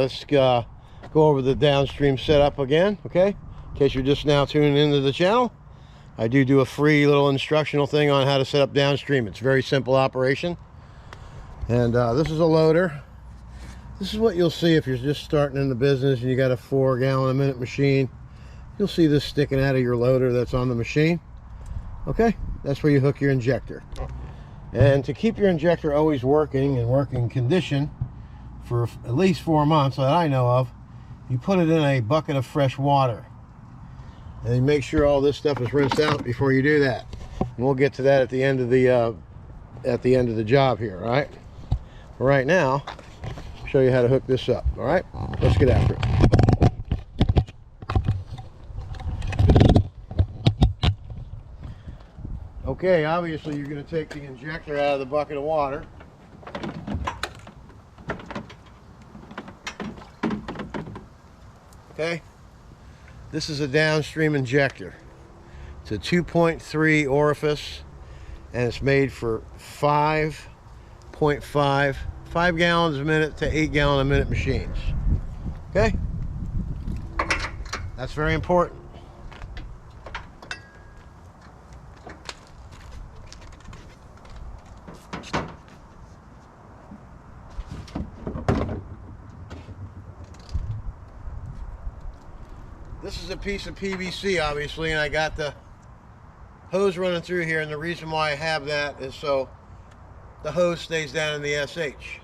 let's go over the downstream setup again, okay? In case you're just now tuning into the channel, I do a free little instructional thing on how to set up downstream. It's a very simple operation. And this is a loader. This is what you'll see if you're just starting in the business and you got a 4 gallon a minute machine. You'll see this sticking out of your loader that's on the machine. Okay, that's where you hook your injector. And to keep your injector always working and working condition for at least 4 months that I know of, you put it in a bucket of fresh water. And you make sure all this stuff is rinsed out before you do that. And we'll get to that at the end of the job here, all right? But right now, I'll show you how to hook this up, all right? Let's get after it. Okay, obviously you're going to take the injector out of the bucket of water. Okay, this is a downstream injector. It's a 2.3 orifice, and it's made for 5 gallons a minute to 8 gallon a minute machines. Okay, that's very important. This is a piece of PVC, obviously, and I got the hose running through here, and the reason why I have that is so the hose stays down in the SH.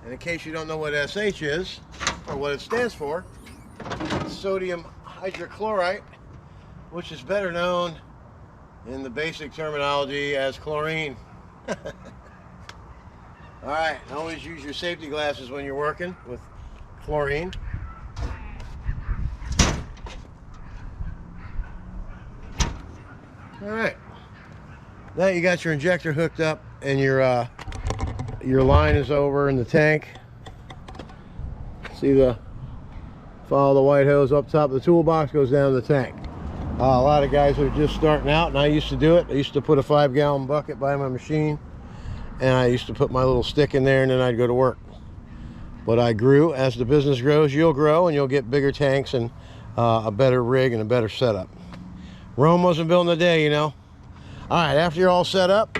And in case you don't know what SH is, or what it stands for, it's sodium hydrochloride, which is better known in the basic terminology as chlorine. All right, always use your safety glasses when you're working with chlorine. All right, now you got your injector hooked up and your line is over in the tank. See follow the white hose up top of the toolbox, goes down to the tank. A lot of guys are just starting out, and I used to do it. I used to put a 5 gallon bucket by my machine, and I used to put my little stick in there, and then I'd go to work. But I grew. As the business grows, you'll grow, and you'll get bigger tanks and a better rig and a better setup. Rome wasn't built in a day, you know. All right, after you're all set up,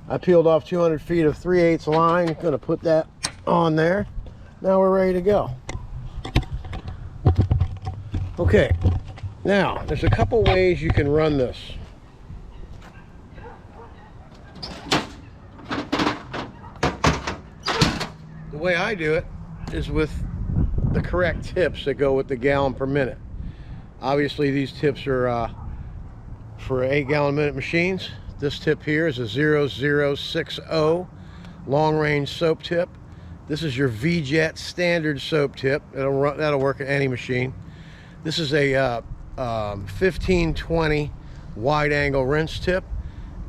I peeled off 200 feet of 3/8 line. Gonna put that on there. Now we're ready to go. Okay. Now, there's a couple ways you can run this. The way I do it is with the correct tips that go with the gallon per minute. Obviously, these tips are for 8 gallon minute machines. This tip here is a 0060 long range soap tip. This is your V-Jet standard soap tip. That'll work at any machine. This is a 1520 wide angle rinse tip,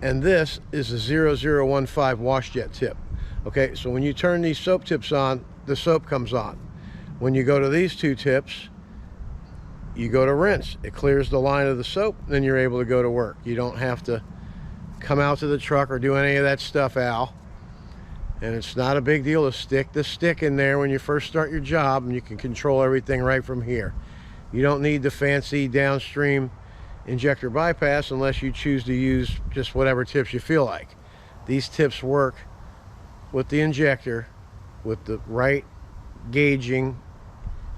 and this is a 0015 wash jet tip. Okay, so when you turn these soap tips on, the soap comes on. When you go to these two tips, you go to rinse. It clears the line of the soap, then you're able to go to work. You don't have to come out to the truck or do any of that stuff, Al. And it's not a big deal to stick the stick in there when you first start your job, and you can control everything right from here. You don't need the fancy downstream injector bypass unless you choose to use just whatever tips you feel like. These tips work with the injector with the right gauging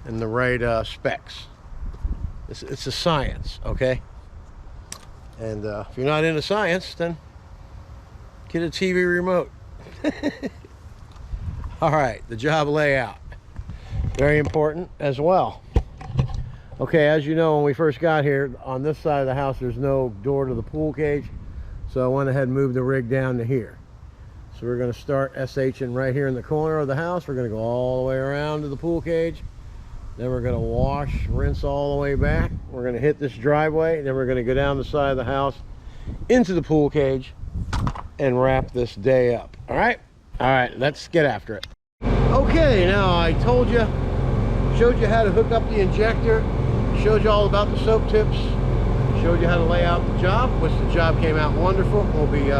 and the right specs. It's a science, okay? And if you're not into science, then get a TV remote. All right, the job layout. Very important as well. Okay, as you know, when we first got here, on this side of the house, there's no door to the pool cage. So I went ahead and moved the rig down to here. So we're going to start SHing right here in the corner of the house. We're going to go all the way around to the pool cage. Then we're going to wash, rinse all the way back. We're going to hit this driveway. Then we're going to go down the side of the house into the pool cage and wrap this day up. All right? All right, let's get after it. Okay, now I showed you how to hook up the injector, Showed you all about the soap tips. Showed you how to lay out the job, which the job came out wonderful. We'll be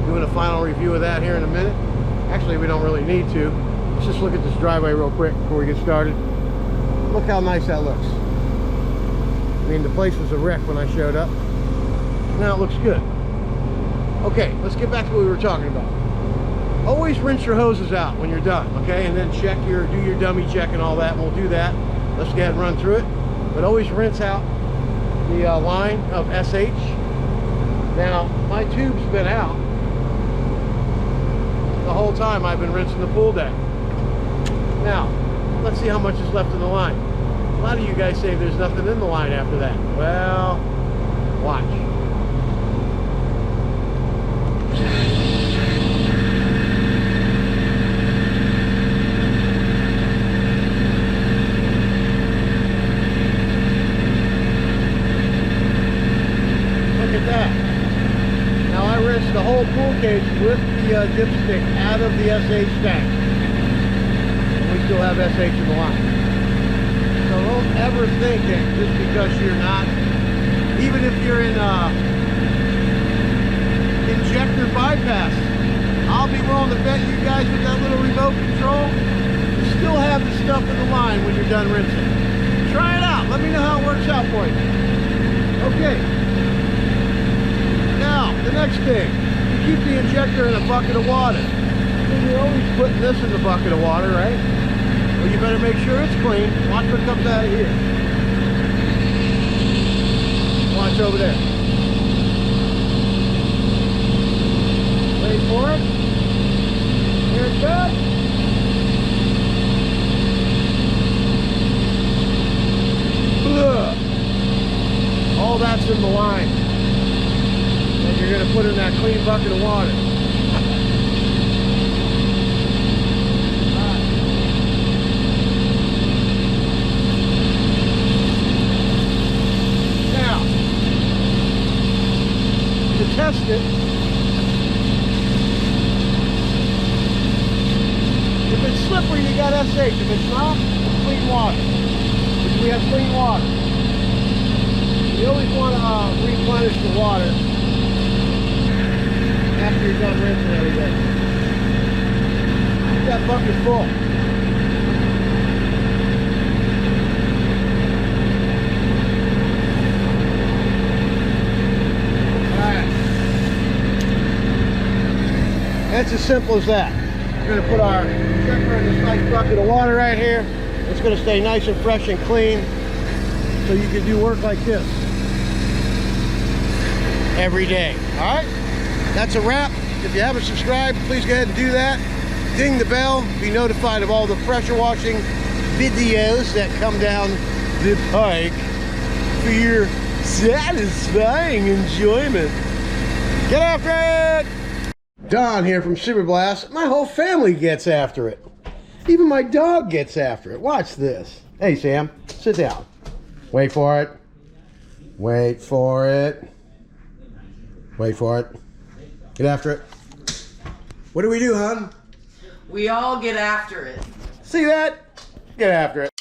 doing a final review of that here in a minute. Actually, we don't really need to. Let's just look at this driveway real quick before we get started. Look how nice that looks. I mean, the place was a wreck when I showed up. Now it looks good. Okay, let's get back to what we were talking about. Always rinse your hoses out when you're done, okay? And then do your dummy check and all that, and we'll do that. Let's go ahead and run through it. But always rinse out the line of SH. Now, my tube's been out the whole time I've been rinsing the pool deck. Now, let's see how much is left in the line. A lot of you guys say there's nothing in the line after that. Well, watch. Look at that. Now I rinsed the whole pool cage with the dipstick out of the SH tank. We still have SH in the line. So don't ever think that just because you're not, even if you're in injector bypass, I'll be willing to bet you guys with that little remote control, you still have the stuff in the line when you're done rinsing. Try it out. Let me know how it works out for you. Okay. Now, the next thing, you keep the injector in a bucket of water. And you're always putting this in the bucket of water, right? Well, you better make sure it's clean. Watch what comes out of here. Watch over there. Wait for it. Here it goes. Ugh. All that's in the line. And you're going to put in that clean bucket of water. Test it. If it's slippery, you got SH. If it's not, it's clean water. Which we have clean water. You always want to replenish the water after you're done rinsing everything. Keep that bucket full. It's as simple as that. We're going to put our injector in this nice bucket of water right here. It's going to stay nice and fresh and clean so you can do work like this every day. Alright? That's a wrap. If you haven't subscribed, please go ahead and do that. Ding the bell. Be notified of all the pressure washing videos that come down the pike for your satisfying enjoyment. Get after it! Don here from Super Blast. My whole family gets after it. Even my dog gets after it. Watch this. Hey, Sam, sit down. Wait for it. Wait for it. Wait for it. Get after it. What do we do, hon? We all get after it. See that? Get after it.